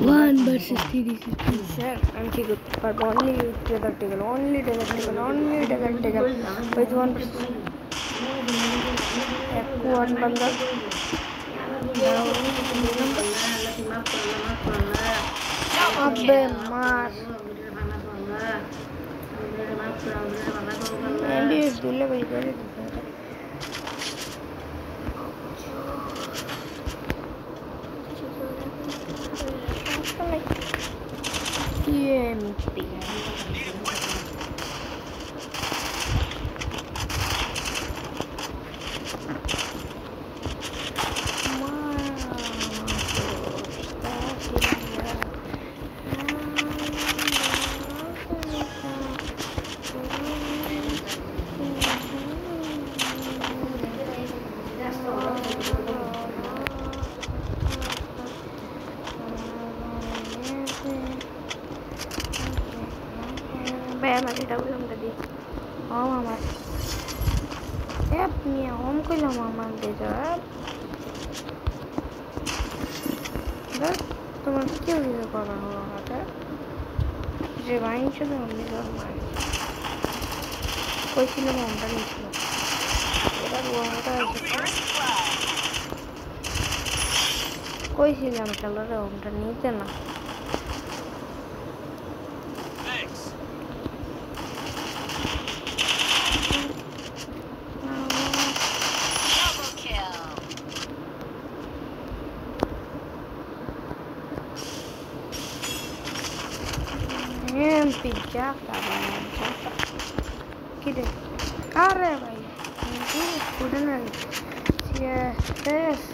One versus 3 I'm good, but only tactical, only tactical, with one versus one banda. Abbe maar MBS dile bhai kare EMP Mari tahu yang tadi. Oh mama. Ni om ko la mama de jab. बस तुम्हें क्यों ये करा हुआ था? Rewind चलो हमने कर मार। कोई चीज़ में अंदर नहीं चलो। इधर वो होता है। कोई चीज़ में चल रहा है अंदर नहीं चलना। पिज्जा का बनाया किधर आ रहा है भाई उड़ना यस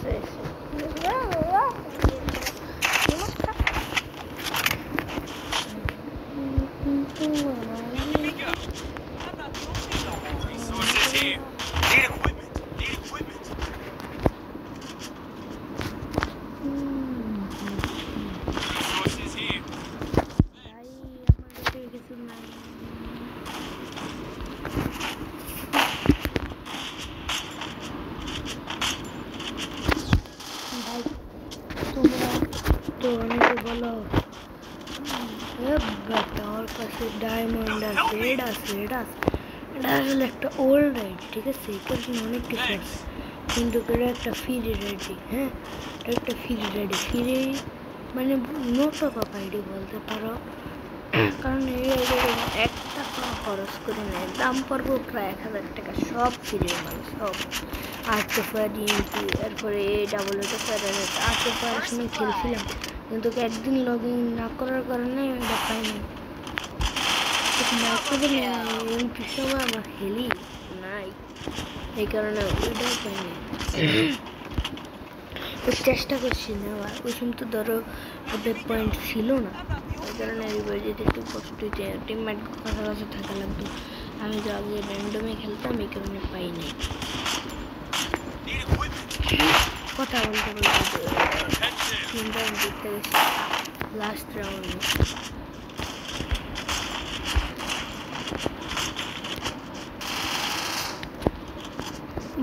डायमंड এটা আসলে একটা ওল্ড রাইড ঠিক আছে এটা কিন্তু অনেক ডিফারেন্স কিন্তু এটা একটা ফ্রি রাইড হ্যাঁ এটা একটা ফ্রি রাইড ফ্রি মানে নোট অফ আইডি বলতে পারো কারণ এই রাইডে একটা কোনো খরচ করে নেয় দাম পড়বো প্রায় 1000 টাকা সব ফ্রি মানে সব আজকে ফায়ার ইএমপি এরপরে ডাবল এটা ফায়ার আজকে ফায়ার সময় খেলছিলাম কিন্তু একদিন লগ ইন না করার কারণে এটা পাইনি এমপি সময় আমার খেলি নাই এই কারণে ওইটাও পাইনি চেষ্টা করছি না ওই সময় তো ধরো ওদের পয়েন্ট ছিল না ওই কারণে এবার যেতে একটু কষ্ট হয়েছে টিমমেট কাছাকাছি থাকা লাগতো আমি তো আগে র্যান্ডমে খেলতাম এই কারণে পাইনি কথা বলতে বলতে তিনটা দেখতে গেছি লাস্ট রাউন্ড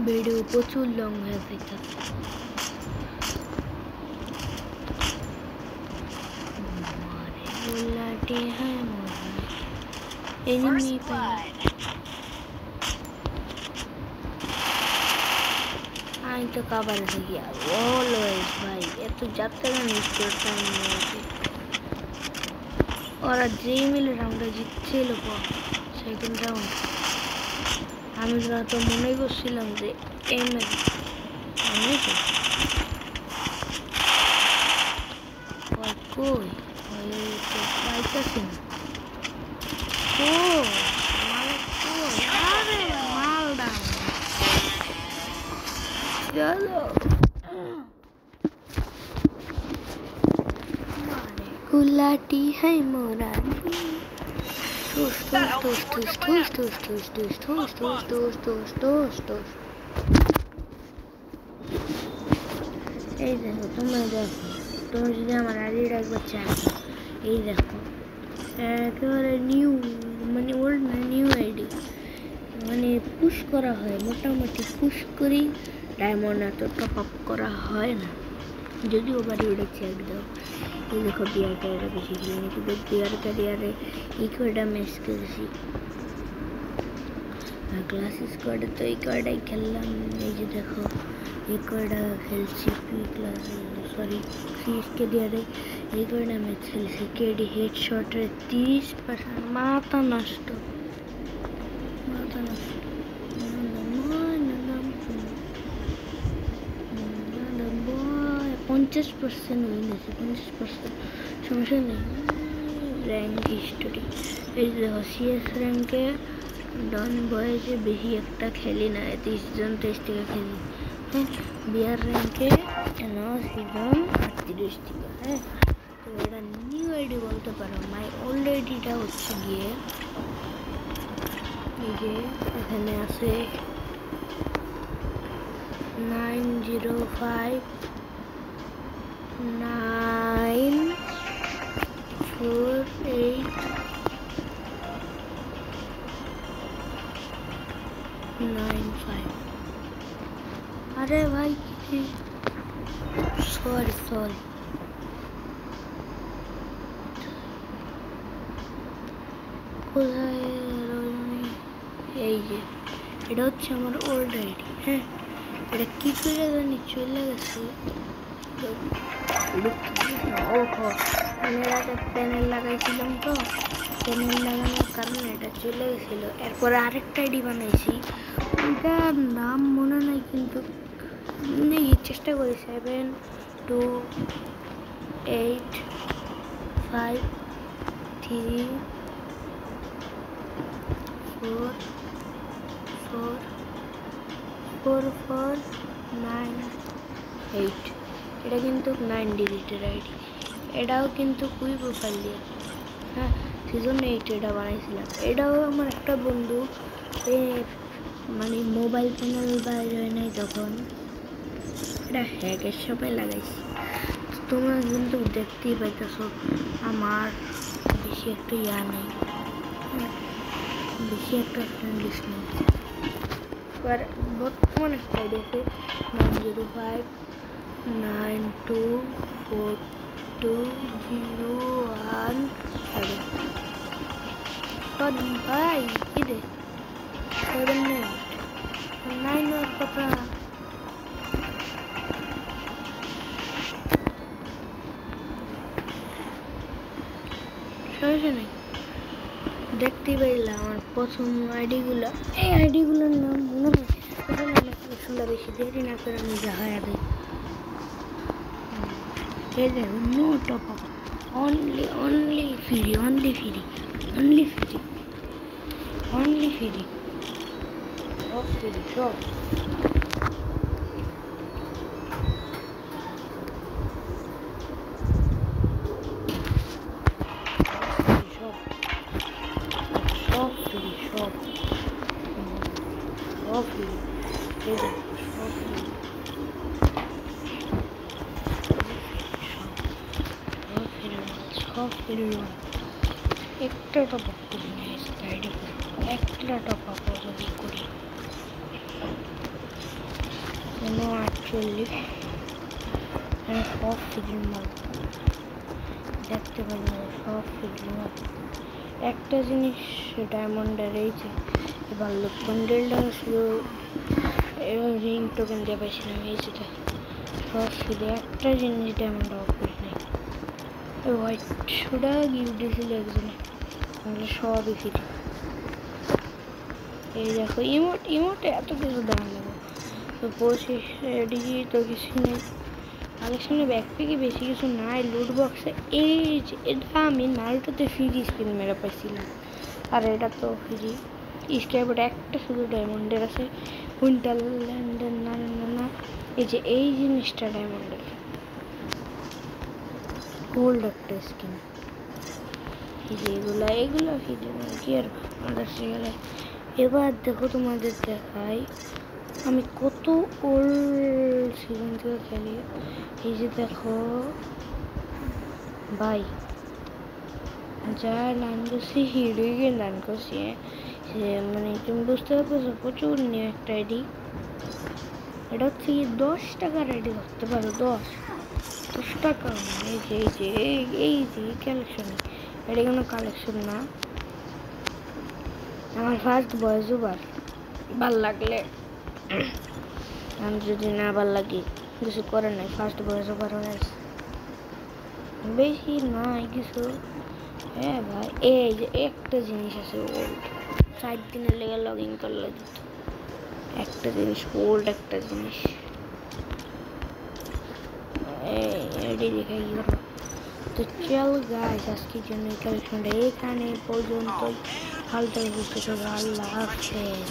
ভিডিও প্রচুর লং হয়ে যেতে बुलाते हैं एनिमी पर आई तो काबर से गया ऑलवेज भाई ये तो जाते हैं मिस करता हूँ और जे मिल राउंड জিতছে লোক সেকেন্ড রাউন্ড আমি তো মনে করছিলাম যে এম আমি তো কই गुलाटी है मोरा এই দেখো তোমরা দেখো তোমরা যদি আমার আইডির একবার চাও এই দেখো একেবারে নিউ মানে ওল্ড না নিউ আইডি মানে পুশ করা হয়, মোটামুটি পুশ করি, ডায়মন্ড এত টপ আপ করা হয় না। যদিও বাড়ি ওটা চেক দাও, এই দেখো বিয়ার ক্যারিয়ারে বেশি খেলিনি, কিন্তু বিয়ার ক্যারিয়ারে এই কয়টা ম্যাচ খেলছি। আর ক্লাস স্কোয়াডে তো এই কয়টাই খেললাম। এই যে দেখো এই কয়টা খেলছি, সরি সিএস ক্যারিয়ারে এই কয়টা ম্যাচ খেলছি। কেডি হেড শটের 30%, মাথা নষ্ট, মাথা নষ্ট। 50% উইন হয়েছে, 50%, সমস্যা নেই। র্যাঙ্ক হিস্টোরি এই দেখো, সিএস র্যাঙ্কে ডন বয়েজে বেশি একটা খেলি না, 30 জন 23 থেকে খেলি। হ্যাঁ, বিয়ার র্যাঙ্কে সিজন 38 থেকে। হ্যাঁ, তো এটা নিউ আইডি বলতে পারো। মাই ওল্ড আইডিটা হচ্ছে গিয়ে এই যে এখানে আছে 90594895। अरे भाई सॉरी কোথায় এই যে এটা হচ্ছে আমার ওল্ড আইডি। হ্যাঁ, এটা কি করে জানি চলে গেছে। প্যানেল লাগাইছিলাম, তো প্যানেল লাগানোর কারণে এটা চলে গেছিলো। এরপরে আরেকটা আইডি বানাইছি, ওইটার নাম মনে নাই, কিন্তু চেষ্টা করি 728354449। এটা কিন্তু 9 ডিজিটের আইডি, এটাও কিন্তু কুই প্রোফাইল দিয়ে। হ্যাঁ, সিজন 8 এটা বানাইছিলাম। এটাও আমার একটা বন্ধু মানে মোবাইল প্যানেল বাইরে হয় নাই তখন, এটা হ্যাকের সময় লাগাইছি। তোমরা কিন্তু দেখতেই পাইতেছ আমার বেশি একটা ইয়া নেই, বেশি একটা ফ্রেন্ড লিস্ট নেই। এবার বর্তমানে একটা আইডি আছে 905924201। ভাই কি রে 7 ওর কথা সমস্যা নেই। দেখতেই পাইলাম আমার প্রথম আইডিগুলো, এই আইডিগুলোর নাম মনে হয় সুন্দর। বেশি দেরি না করে আমি দেখায় দিই। এই দেখো, no top up, only free, only free, only free, only free, সব ফ্রি, সব। একটা টপ আপ করি না, একটা টপ আপ যদি করি 48, সব ফ্রির মাল দেখতে পারবো, সব ফ্রির মাল। একটা জিনিস ডায়মন্ডের এই যে এবার বান্ডেলটা শুধু রিং টোকেন দিয়ে পাইছিলাম, এই যেটা সব ফ্রি। একটা জিনিস ডায়মন্ড অফ করি নাই, ওই হোয়াইট শুটা গিফট দিয়েছিল একজনে, সবই ফ্রি। এই দেখো ইমোটে এত কিছু দাম লাগবে, তো 25 ডিজি তো কিছু নেই। কালেকশনে ব্যাকপ্যাকে বেশি কিছু নাই, লুট বক্সে এই যে এটা আমি নারুটোতে ফ্রি স্পিন মেরে পাইছিলাম, আর এটা তো ফ্রি স্ক্র্যাপটা একটা শুধু ডায়মন্ডের আছে, উইন্টারল্যান্ডের না। এই যে এই জিনিসটা ডায়মন্ডের গোল্ড একটা স্কিন। এই যে এগুলো ফ্রি কি আর আদার্সে গেলে। এবার দেখো তোমাদের দেখাই আমি কত ওল্ড সিজন থেকে খেলি। এই যে দেখো ভাই, যা লাইন করছি হিরোইকে লাইন করছি, যে মানে তুমি বুঝতে পারছো প্রচুর নিয়ে একটা আইডি। এটা হচ্ছে কি 10 টাকার আইডি ধরতে পারো, 10 টাকা। এই যে কালেকশন, এটা কোনো কালেকশন না। আমার ফার্স্ট ভয়েস ওভার ভাল লাগলে, আর যদি না ভাল লাগে কিছু করে নাই, ফার্স্ট ভয়েস ওভার হয়েছে, বেশি নাই কিছু। হ্যাঁ ভাই, এই যে একটা জিনিস আছে ওল্ড, 4 দিনের লেগে লগ ইন করলে দিত একটা জিনিস, ওল্ড একটা জিনিস। এডি দেখে কি করবো। তো চল গাইস, আজকের জন্য এই কালেকশনটা এখানে পর্যন্তই। ভালো থাকবে, সুস্থ থাকবে, আল্লাহ হাফেজ।